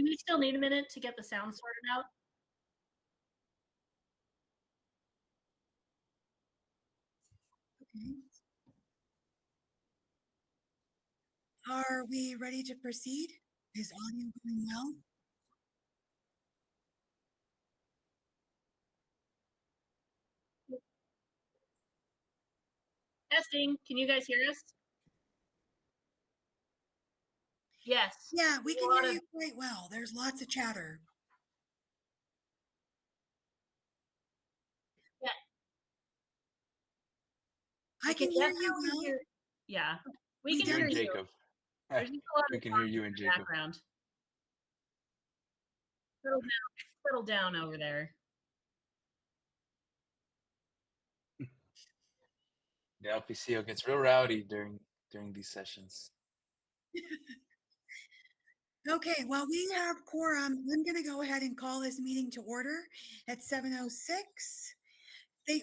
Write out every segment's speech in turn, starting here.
Do we still need a minute to get the sound sorted out? Okay. Are we ready to proceed? Is audio going well? Testing. Can you guys hear us? Yes. Yeah, we There's a can lot hear of- you quite well. There's lots of chatter. Yeah. I can hear you definitely well. hear. Yeah. We We can hear definitely- you. Jacob. There's just a lot We of can hear you and in the Jacob. background. Settle down over there. The LPCO gets real rowdy during these sessions. Okay, well, we have quorum. I'm going to go ahead and call this meeting to order at 7:06.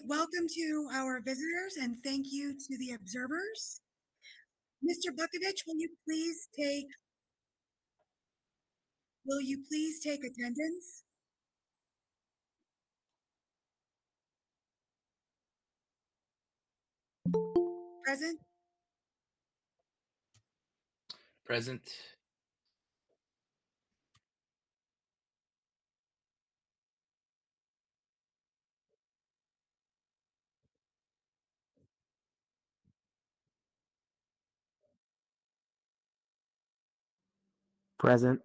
Welcome to our visitors and thank you to the observers. Mr. Bukovich, will you please take attendance? Present? Present. Present.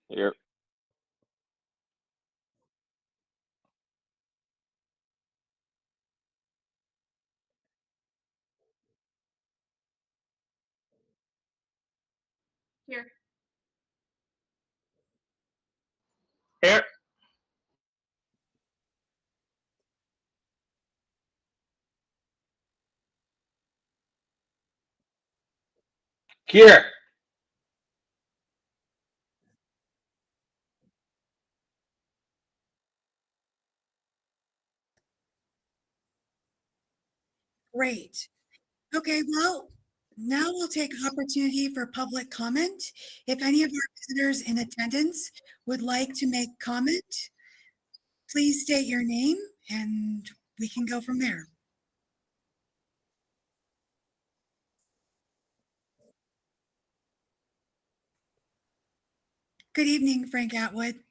Here. Here. Here. Here. Great. Okay, well, now we'll take opportunity for public comment. If any of our visitors in attendance would like to make comment, please state your name and we can go from there. Good evening, Frank Atwood.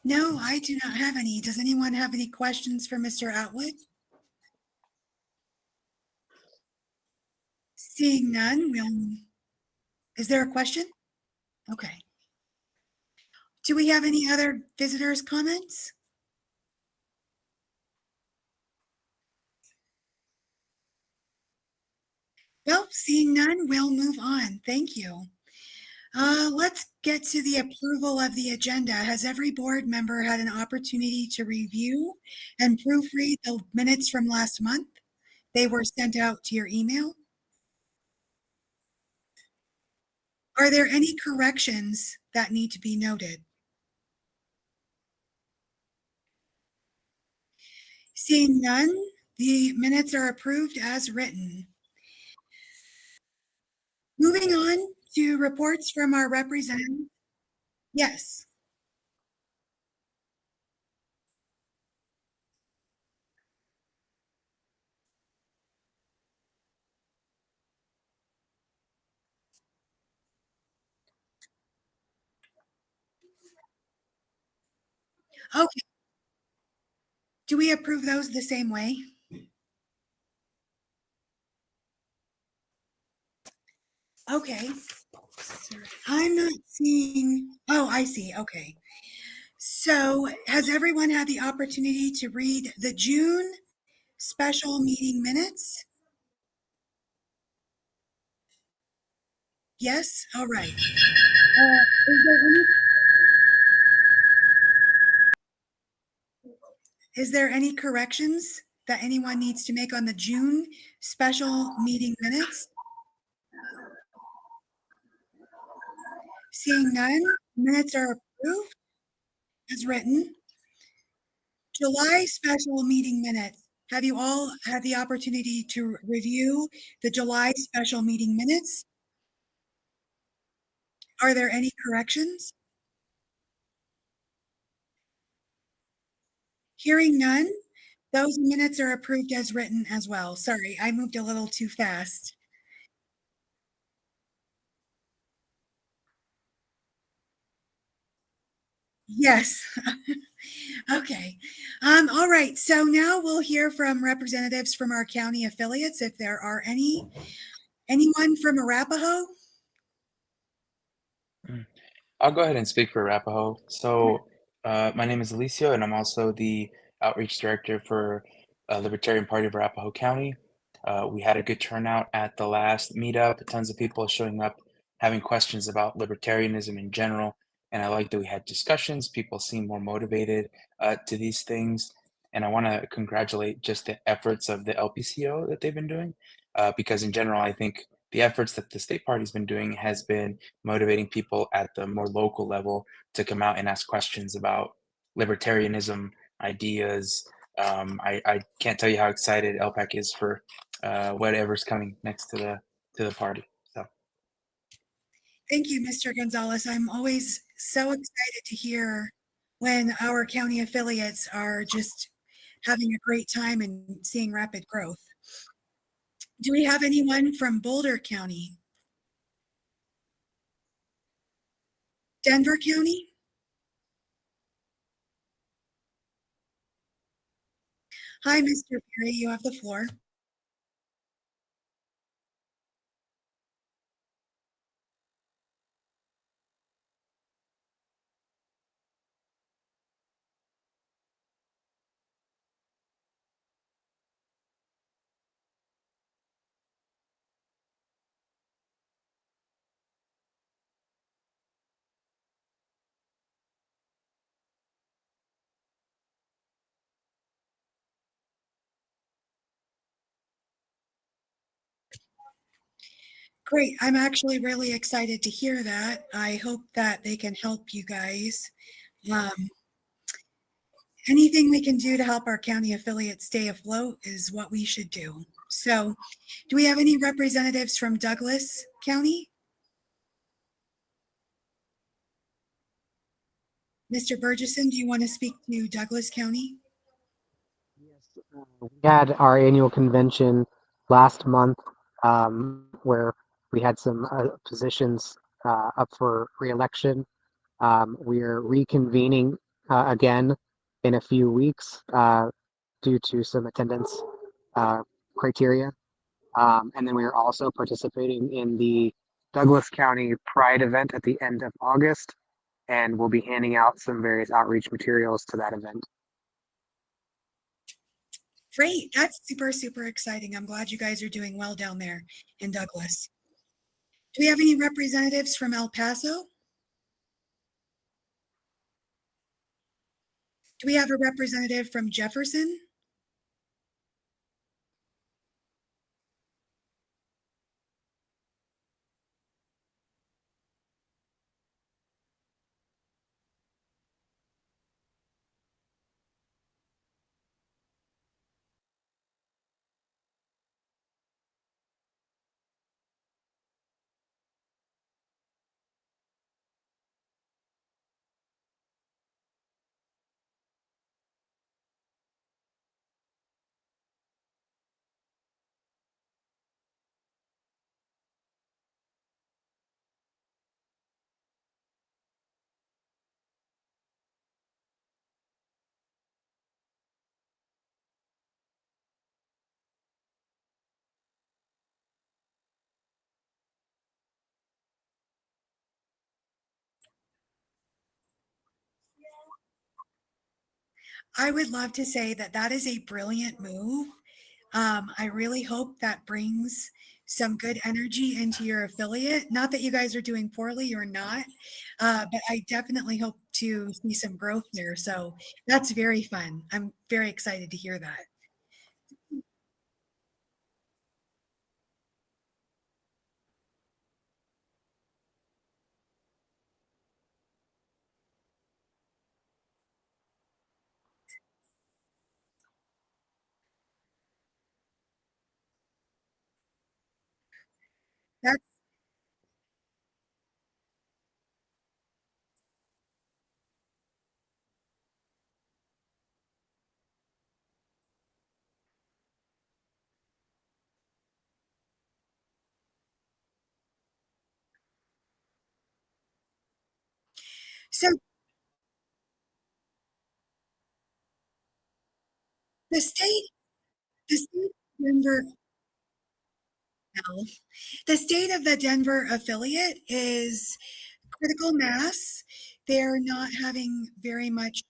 No, I do not have any. Does anyone have any questions for Mr. Atwood? Seeing none, is there a question? Okay. Do we have any other visitors' comments? Well, seeing none, we'll move on. Thank you. Let's get to the approval of the agenda. Has every board member had an opportunity to review and proofread the minutes from last month? They were sent out to your email. Are there any corrections that need to be noted? Seeing none, the minutes are approved as written. Moving on to reports from our representatives. Yes. Okay. Do we approve those the same way? Okay. I'm not seeing, oh, I see. Okay. So has everyone had the opportunity to read the June special meeting minutes? Yes? All right. Is there any corrections that anyone needs to make on the June special meeting minutes? Seeing none, minutes are approved as written. July special meeting minutes. Have you all had the opportunity to review the July special meeting minutes? Are there any corrections? Hearing none, those minutes are approved as written as well. Sorry, I moved a little too fast. Yes. Okay. All right. So now we'll hear from representatives from our county affiliates, if there are any. Anyone from Arapahoe? Mm. I'll go ahead and speak for Arapahoe. So, my name is Alicio, and I'm also the outreach director for Libertarian Party of Arapahoe County. We had a good turnout at the last meetup, tons of people showing up, having questions about libertarianism in general. And I like that we had discussions. People seem more motivated to these things. And I want to congratulate just the efforts of the LPCO that they've been doing, because in general, I think the efforts that the state party's been doing has been motivating people at the more local level to come out and ask questions about libertarianism ideas. I can't tell you how excited LPAC is for whatever's coming next to the party. So Thank you, Mr. Gonzalez. I'm always so excited to hear when our county affiliates are just having a great time and seeing rapid growth. Do we have anyone from Boulder County? Denver County? Hi, Mr. Perry, you have the floor. Great. I'm actually really excited to hear that. I hope that they can help you guys. Um, Anything we can do to help our county affiliates stay afloat is what we should do. So, do we have any representatives from Douglas County? Mr. Burgesson, do you want to speak to Douglas County? Yes, we had our annual convention last month where we had some positions up for reelection. We are reconvening again in a few weeks due to some attendance criteria. And then we are also participating in the Douglas County Pride event at the end of August, and we'll be handing out some various outreach materials to that event. Great. That's super, super exciting. I'm glad you guys are doing well down there in Douglas. Do we have any representatives from El Paso? Do we have a representative from Jefferson? I would love to say that that is a brilliant move. I really hope that brings some good energy into your affiliate. Not that you guys are doing poorly or not, but I definitely hope to see some growth there. So that's very fun. I'm very excited to hear that. That's so the state, the state of Denver, no, the state of the Denver affiliate is critical mass. They're not having very much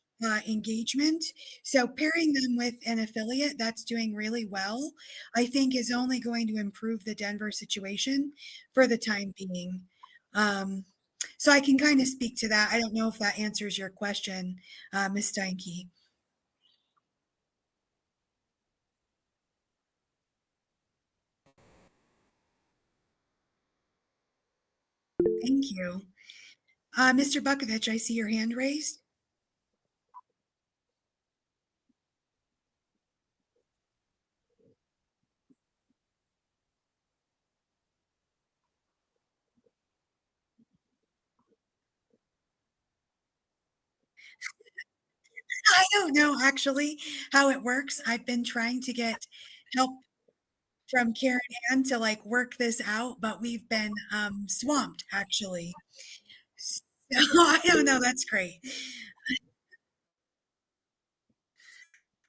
engagement. So pairing them with an affiliate that's doing really well, I think is only going to improve the Denver situation for the time being. Um, so I can kind of speak to that. I don't know if that answers your question, Ms. Steinke. Thank you. Mr. Bukovich, I see your hand raised. I don't know actually how it works. I've been trying to get help from Karen Ann to like work this out, but we've been swamped actually. So I don't know. That's great.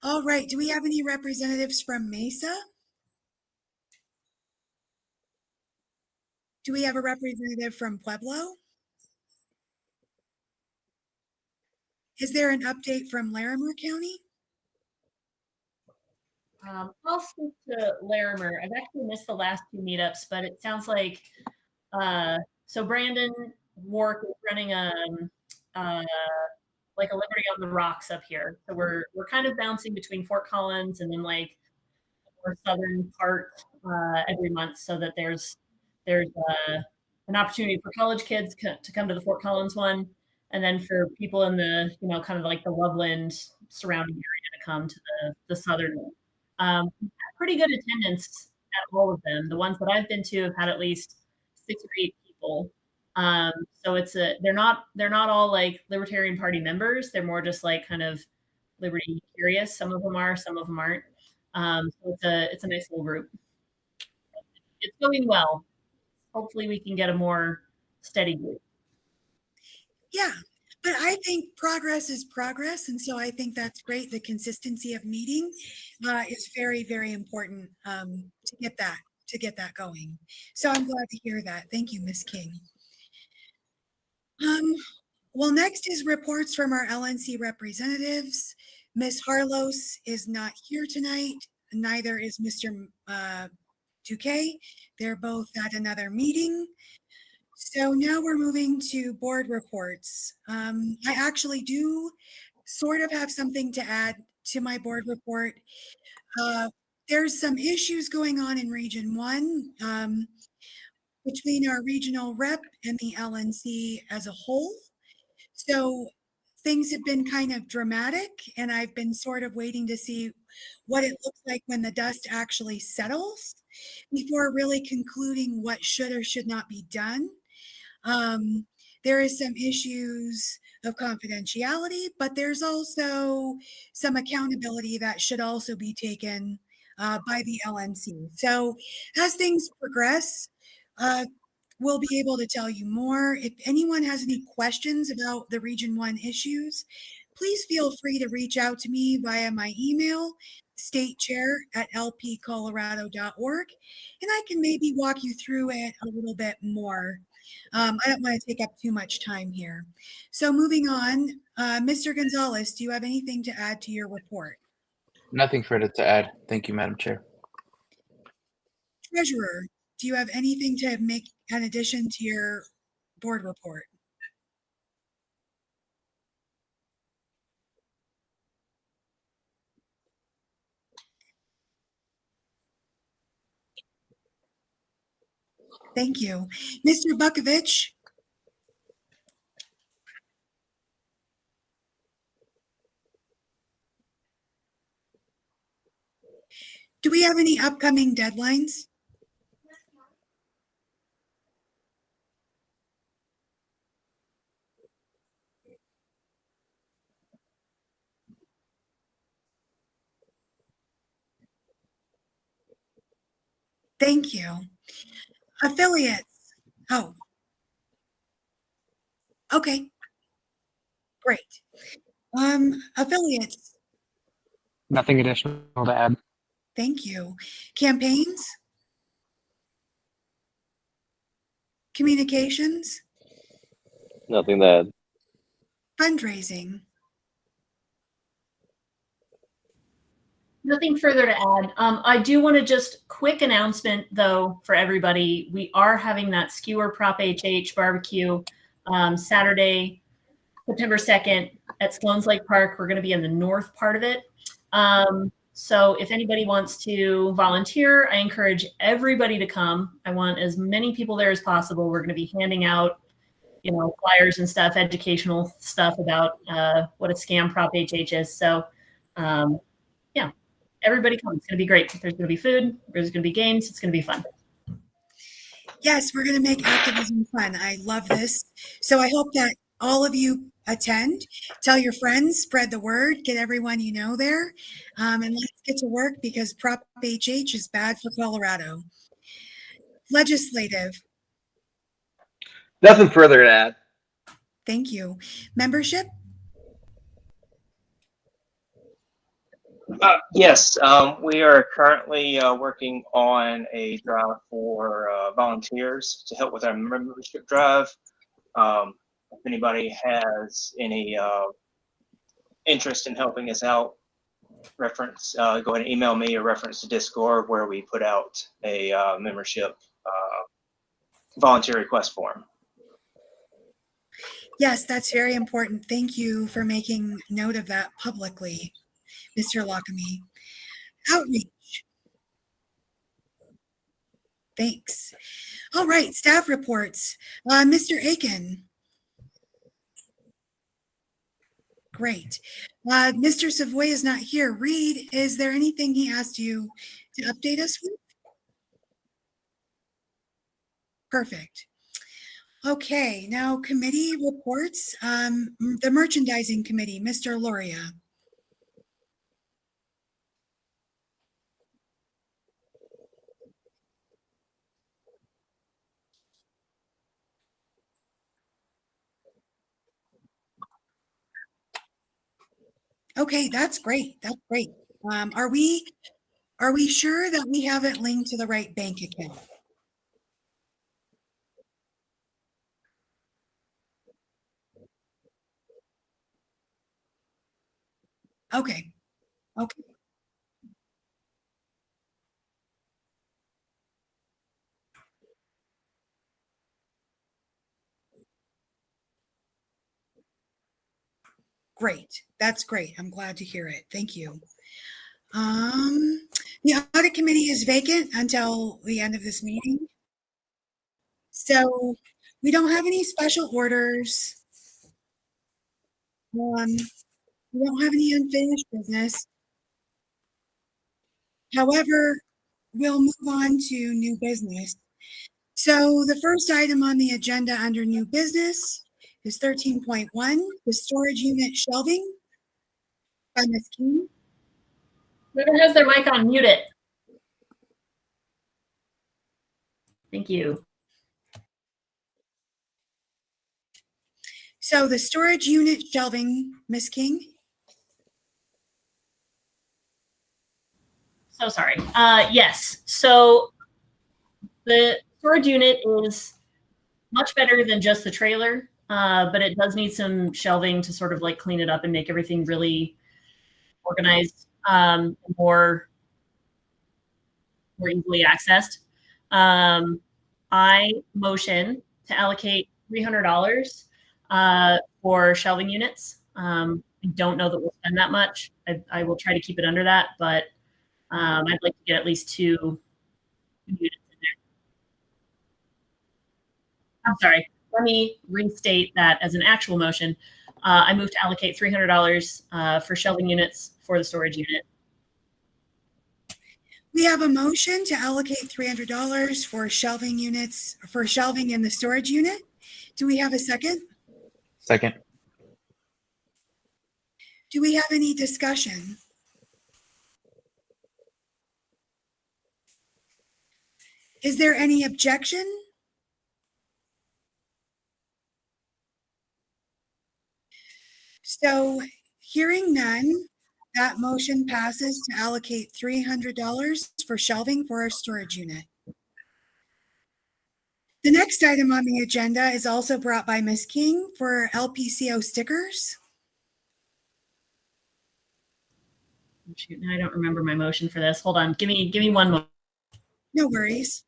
All right. Do we have any representatives from Mesa? Do we have a representative from Pueblo? Is there an update from Larimer County? I'll speak to Larimer. I've actually missed the last two meetups, but it sounds like so Brandon Wark is running uh, like a Liberty on the Rocks up here. So we're kind of bouncing between Fort Collins and then like more southern part every month, so that there's an opportunity for college kids to come to the Fort Collins one, and then for people in the kind of like the Loveland surrounding area to come to the southern one. Pretty good attendance at all of them. The ones that I've been to have had at least 6 or 8 people. So they're not all like Libertarian Party members. They're more just like kind of Liberty curious. Some of them are, some of them aren't. So it's a nice little group. It's going well. Hopefully, we can get a more steady group. Yeah, but I think progress is progress. And so I think that's great. The consistency of meeting is very, very important to get that going. So I'm glad to hear that. Thank you, Miss King. Um, well, next is reports from our LNC representatives. Ms. Harlos is not here tonight. Neither is Mr. Duque. They're both at another meeting. So now we're moving to board reports. I actually do sort of have something to add to my board report. There's some issues going on in Region 1 between our regional rep and the LNC as a whole. So things have been kind of dramatic, and I've been sort of waiting to see what it looks like when the dust actually settles before really concluding what should or should not be done. There is some issues of confidentiality, but there's also some accountability that should also be taken by the LNC. So as things progress, uh, we'll be able to tell you more. If anyone has any questions about the Region 1 issues, please feel free to reach out to me via my email, statechair@lpcolorado.org, and I can maybe walk you through it a little bit more. I don't want to take up too much time here. So moving on, Mr. Gonzalez, do you have anything to add to your report? Nothing further to add. Thank you, Madam Chair. Treasurer, do you have anything to make an addition to your board report? Thank you. Mr. Bukovich? Do we have any upcoming deadlines? Thank you. Affiliates? Oh, okay, great. Affiliates, Nothing additional to add. thank you. Campaigns? Communications? Nothing to add. Fundraising? Nothing further to add. I do want to just quick announcement though for everybody. We are having that Skewer Prop HH barbecue Saturday, September 2nd at Sloan's Lake Park. We're going to be in the north part of it. So if anybody wants to volunteer, I encourage everybody to come. I want as many people there as possible. We're going to be handing out, flyers and stuff, educational stuff about what a scam Prop HH is. So yeah, everybody come. It's going to be great. There's going to be food. There's going to be games. It's going to be fun. Yes, we're going to make activism fun. I love this. So I hope that all of you attend. Tell your friends, spread the word, get everyone you know there, and let's get to work because Prop HH is bad for Colorado. Legislative, Nothing further to add. thank you. Membership, Yes, we are currently working on a drive for volunteers to help with our membership drive. If anybody has any interest in helping us out, go ahead and email me or reference to Discord where we put out a membership volunteer request form. yes, that's very important. Thank you for making note of that publicly, Mr. Lockamy. Outreach, thanks. All right, staff reports. Mr. Aiken. Great. Mr. Savoy is not here. Reed, is there anything he asked you to update us with? Perfect. Okay, now committee reports. The merchandising committee, Mr. Loria. Okay, that's great. That's great. Are we sure that we have it linked to the right bank account? Okay. Okay. Great. That's great. I'm glad to hear it. Thank you. The audit committee is vacant until the end of this meeting. So we don't have any special orders. We don't have any unfinished business. However, we'll move on to new business. So the first item on the agenda under new business is 13.1, the storage unit shelving by Ms. King. Whoever has their mic on, mute it. Thank you. So the storage unit shelving, Ms. King. So sorry. Yes. So the storage unit is much better than just the trailer, but it does need some shelving to sort of like clean it up and make everything really organized, more easily accessed. I motion to allocate $300 for shelving units. I don't know that we'll spend that much. I will try to keep it under that, but I'd like to get at least 2 units in there. I'm sorry. Let me restate that as an actual motion. I move to allocate $300 for shelving units for the storage unit. We have a motion to allocate $300 for shelving units, for shelving in the storage unit. Do we have a second? Second. Do we have any discussion? Is there any objection? So hearing none, that motion passes to allocate $300 for shelving for our storage unit. The next item on the agenda is also brought by Ms. King for LPCO stickers. Shoot, now I don't remember my motion for this. Hold on. Give me one moment. No worries.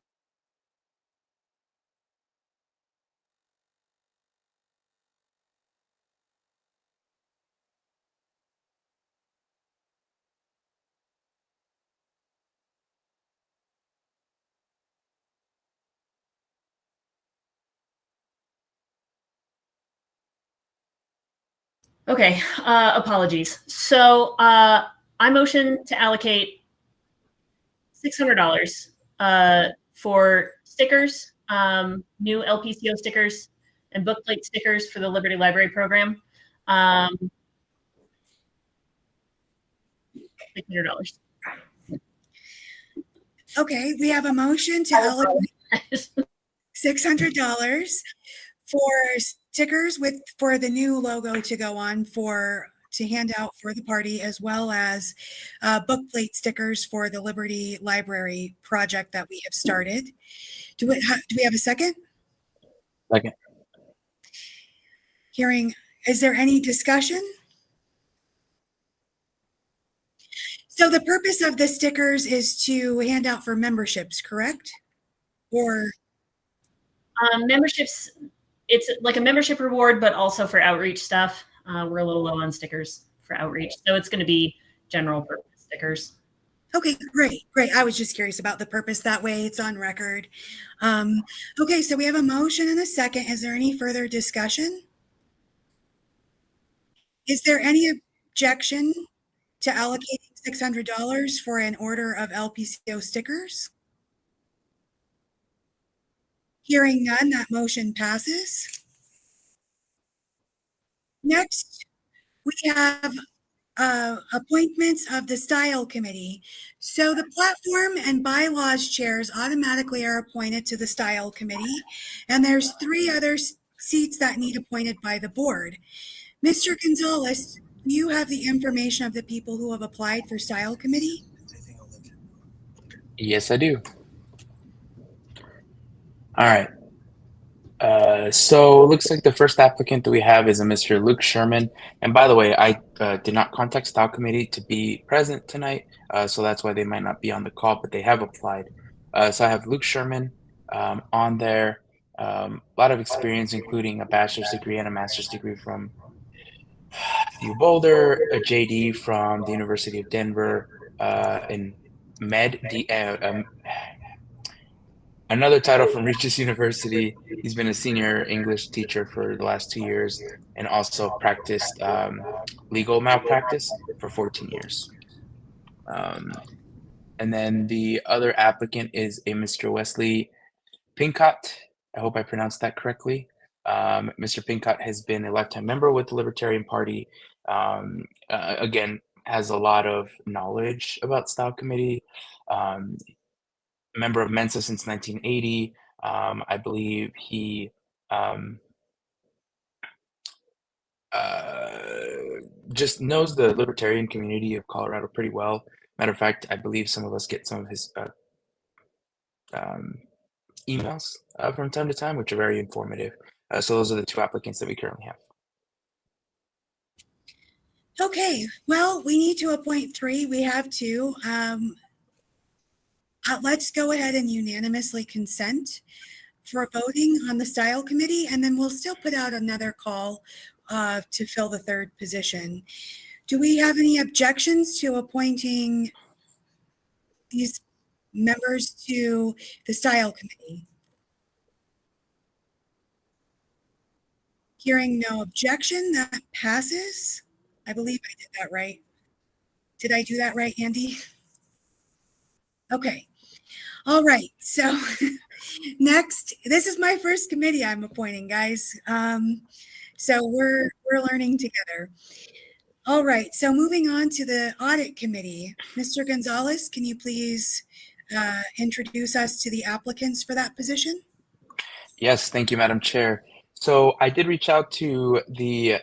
Okay, apologies. So I motion to allocate $600 for stickers, new LPCO stickers, and bookplate stickers for the Liberty Library program. $600. Okay, we have a motion to allocate $600 for stickers for the new logo to go on to hand out for the party, as well as bookplate stickers for the Liberty Library project that we have started. Do we have a second? Second. Is there any discussion? So the purpose of the stickers is to hand out for memberships, correct? Or memberships, it's like a membership reward, but also for outreach stuff. We're a little low on stickers for outreach, so it's going to be general purpose stickers. Okay, great. I was just curious about the purpose. That way it's on record. Okay, so we have a motion and a second. Is there any further discussion? Is there any objection to allocating $600 for an order of LPCO stickers? Hearing none, that motion passes. Next, we have appointments of the Style Committee. So the platform and bylaws chairs automatically are appointed to the Style Committee, and there's 3 other seats that need appointed by the board. Mr. Gonzalez, do you have the information of the people who have applied for Style Committee? Yes, I do. All right. So it looks like the first applicant that we have is a Mr. Luke Sherman. And by the way, I did not contact Style Committee to be present tonight, so that's why they might not be on the call, but they have applied. So I have Luke Sherman on there. A lot of experience, including a bachelor's degree and a master's degree from U Boulder, a JD from the University of Denver, in another title from Regis University. He's been a senior English teacher for the last 2 years and also practiced legal malpractice for 14 years. And then the other applicant is a Mr. Wesley Pincott. I hope I pronounced that correctly. Mr. Pincott has been a lifetime member with the Libertarian Party. Again, has a lot of knowledge about Style Committee. Member of Mensa since 1980. I believe he just knows the libertarian community of Colorado pretty well. Matter of fact, I believe some of us get some of his emails from time to time, which are very informative. So those are the two applicants that we currently have. Okay, well, we need to appoint 3. We have 2. Let's go ahead and unanimously consent for voting on the style committee, and then we'll still put out another call to fill the 3rd position. Do we have any objections to appointing these members to the style committee? Hearing no objection, that passes. I believe I did that right. Did I do that right, Andy? Okay. All right. So next, this is my first committee I'm appointing, guys. So we're learning together. All right. So moving on to the audit committee, Mr. Gonzalez, can you please introduce us to the applicants for that position? Yes, thank you, Madam Chair. So I did reach out to the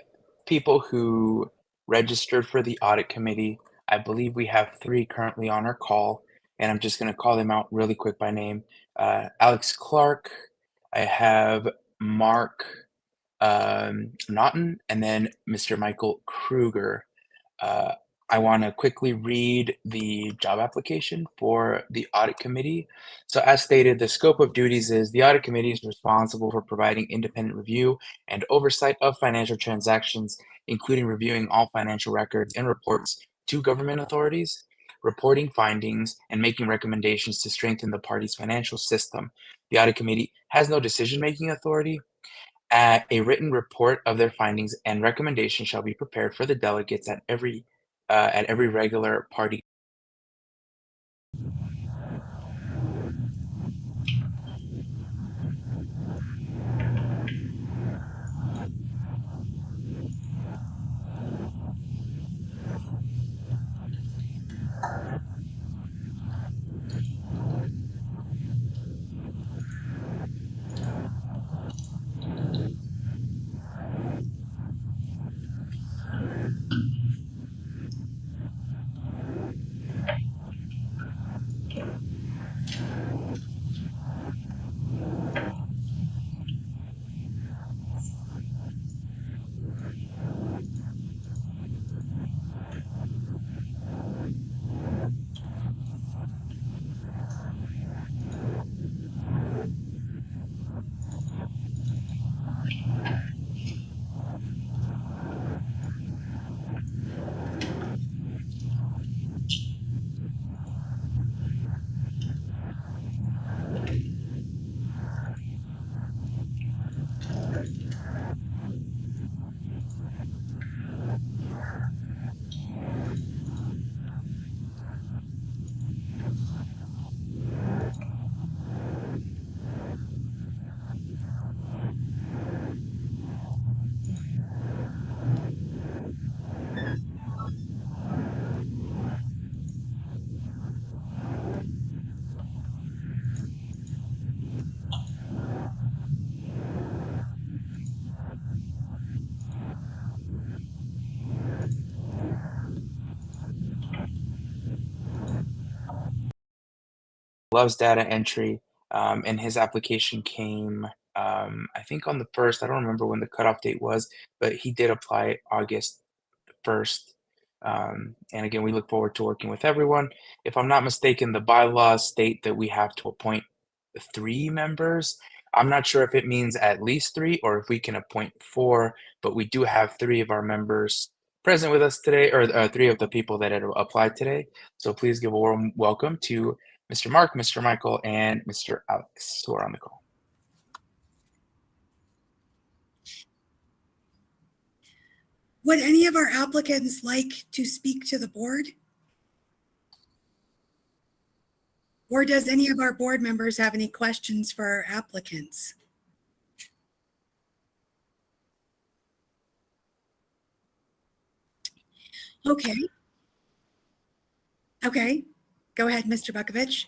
people who registered for the audit committee. I believe we have 3 currently on our call, and I'm just going to call them out really quick by name. Alex Clark, I have Mark Naughton, and then Mr. Michael Kruger. Uh, I want to quickly read the job application for the audit committee. So as stated, the scope of duties is the audit committee is responsible for providing independent review and oversight of financial transactions, including reviewing all financial records and reports to government authorities, reporting findings, and making recommendations to strengthen the party's financial system. The audit committee has no decision-making authority. A written report of their findings and recommendations shall be prepared for the delegates at every regular party. Loves data entry, and his application came, I think on the 1st. I don't remember when the cutoff date was, but he did apply August 1st. And again, we look forward to working with everyone. If I'm not mistaken, the bylaws state that we have to appoint 3 members. I'm not sure if it means at least 3 or if we can appoint 4, but we do have 3 of our members present with us today, or 3 of the people that had applied today. So please give a warm welcome to Mr. Mark, Mr. Michael, and Mr. Alex, who are on the call. Would any of our applicants like to speak to the board? Or does any of our board members have any questions for our applicants? Okay. Okay. Go ahead, Mr. Bukovich.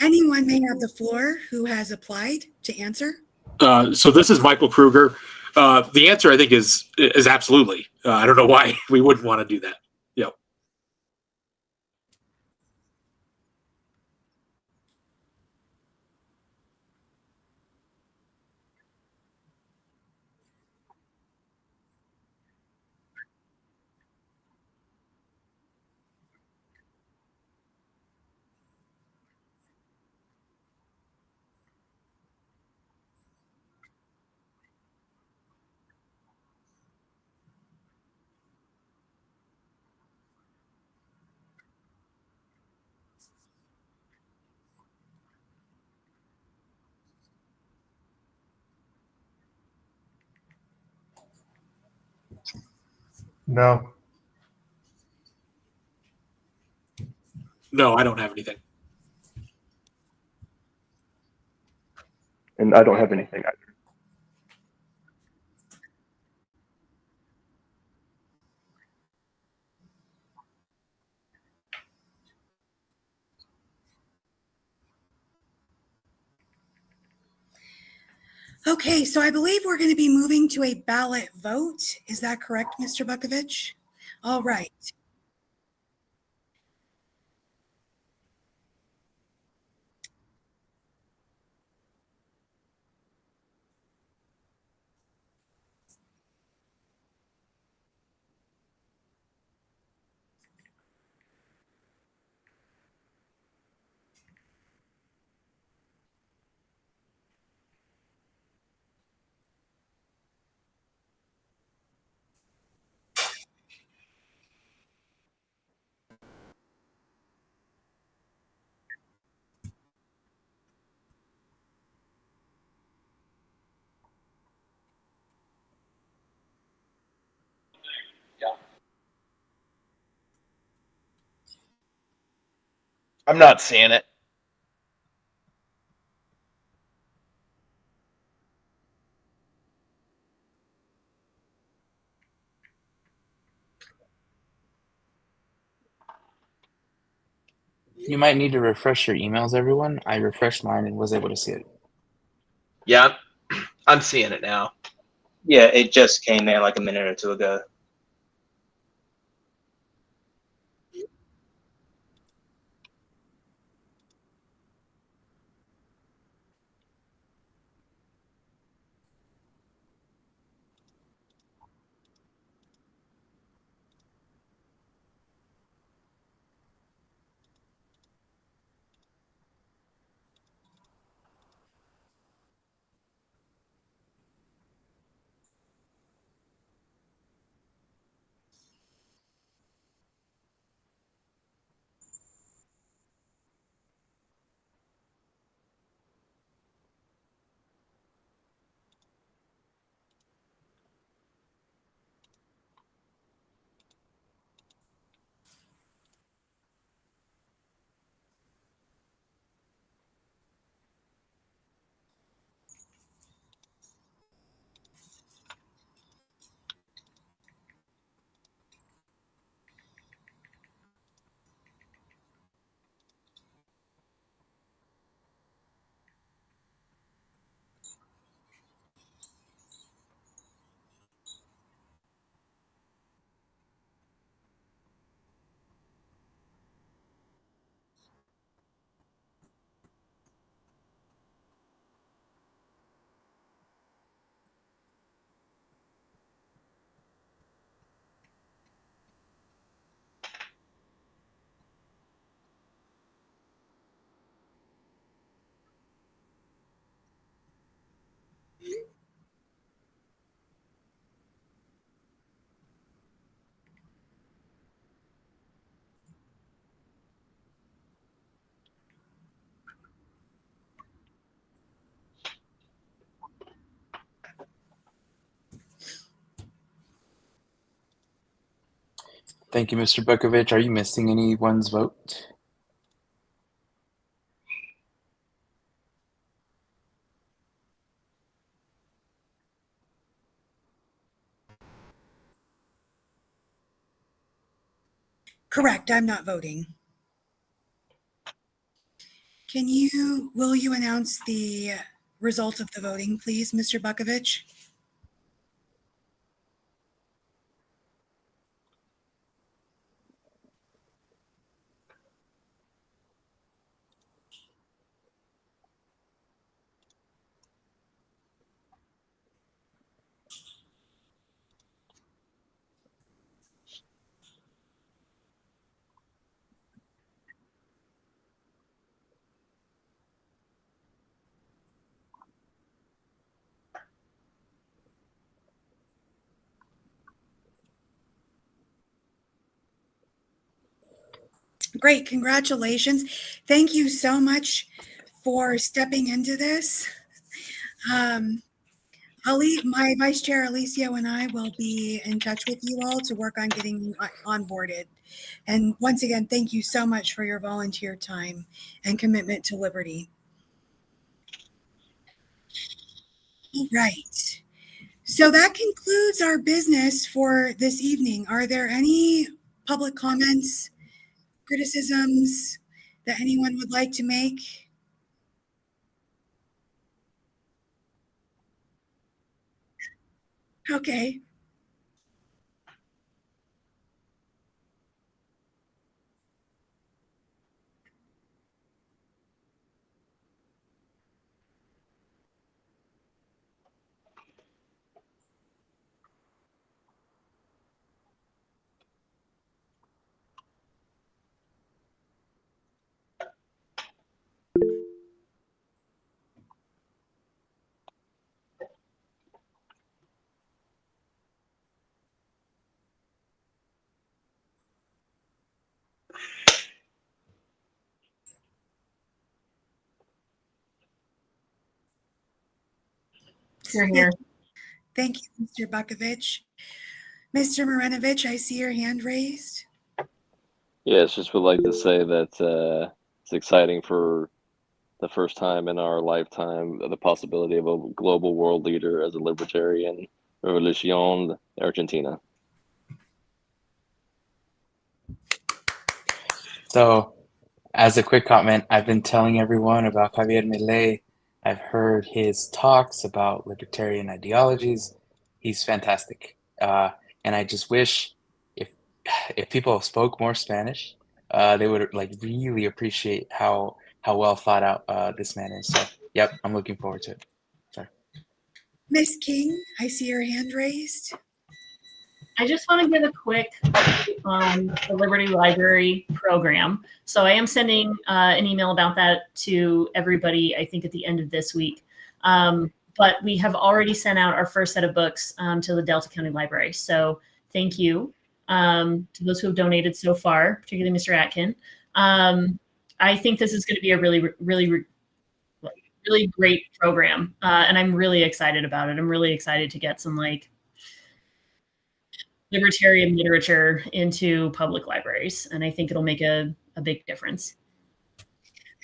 Anyone may have the floor who has applied to answer. So this is Michael Kruger. The answer, I think, is absolutely. I don't know why we wouldn't want to do that. Yep. No, No, I don't have anything. and I don't have anything either. Okay, so I believe we're going to be moving to a ballot vote. Is that correct, Mr. Bukovich? All right. I'm not seeing it. You might need to refresh your emails, everyone. I refreshed mine and was able to see it. Yeah, I'm seeing it now. Yeah, it just came in like a minute or two ago. Thank you, Mr. Bukovich. Are you missing anyone's vote? Correct. I'm not voting. Will you announce the results of the voting, please, Mr. Bukovich? Great, congratulations. Thank you so much for stepping into this. My Vice Chair Alicio and I will be in touch with you all to work on getting you onboarded. And once again, thank you so much for your volunteer time and commitment to liberty. All right. So that concludes our business for this evening. Are there any public comments, criticisms that anyone would like to make? Okay. You're here. Thank you, Mr. Bukovich. Mr. Marinovich, I see your hand raised. Yes, just would like to say that it's exciting for the first time in our lifetime the possibility of a global world leader as a libertarian Revolucion Argentina. So, as a quick comment, I've been telling everyone about Javier Milei. I've heard his talks about libertarian ideologies. He's fantastic. And I just wish if people spoke more Spanish, they would like really appreciate how well thought out this man is. So, yep, I'm looking forward to it. Sorry. Miss King, I see your hand raised. I just want to give a quick update on the Liberty Library program. So I am sending an email about that to everybody, I think, at the end of this week. But we have already sent out our first set of books to the Delta County Library. So thank you to those who have donated so far, particularly Mr. Atkin. I think this is going to be a really great program. And I'm really excited about it. I'm really excited to get some libertarian literature into public libraries, and I think it'll make a big difference.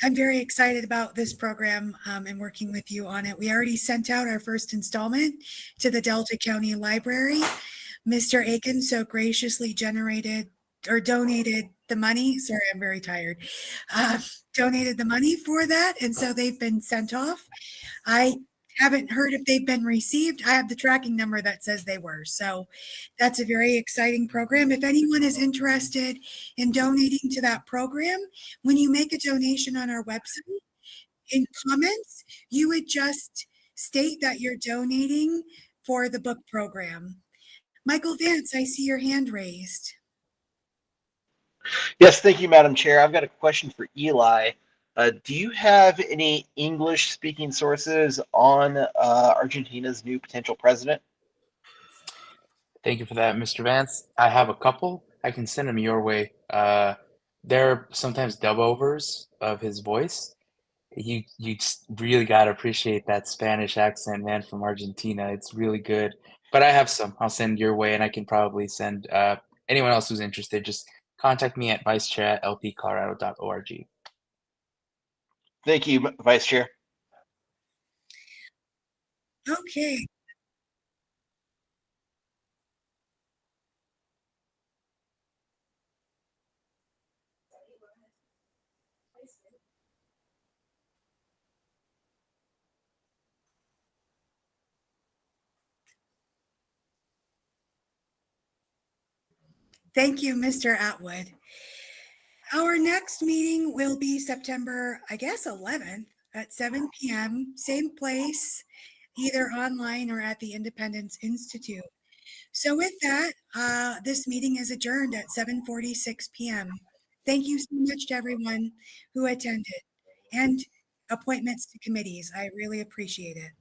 I'm very excited about this program and working with you on it. We already sent out our first installment to the Delta County Library. Mr. Aiken so graciously donated the money. Sorry, I'm very tired. Donated the money for that, and so they've been sent off. I haven't heard if they've been received. I have the tracking number that says they were. So that's a very exciting program. If anyone is interested in donating to that program, when you make a donation on our website, in comments, you would just state that you're donating for the book program. Michael Vance, I see your hand raised. Yes, thank you, Madam Chair. I've got a question for Eli. Do you have any English-speaking sources on Argentina's new potential president? Thank you for that, Mr. Vance. I have a couple. I can send them your way. They're sometimes dub-overs of his voice. You just really gotta appreciate that Spanish accent, man, from Argentina. It's really good. But I have some. I'll send your way, and I can probably send anyone else who's interested. Just contact me at vicechair@lpcolorado.org. Thank you, Vice Chair. Okay. Thank you, Mr. Atwood. Our next meeting will be September, I guess, 11th at 7 p.m., same place, either online or at the Independence Institute. So with that, this meeting is adjourned at 7:46 p.m. Thank you so much to everyone who attended and appointments to committees. I really appreciate it.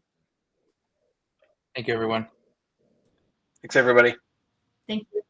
Thank you, everyone. Thanks, everybody. Thank you.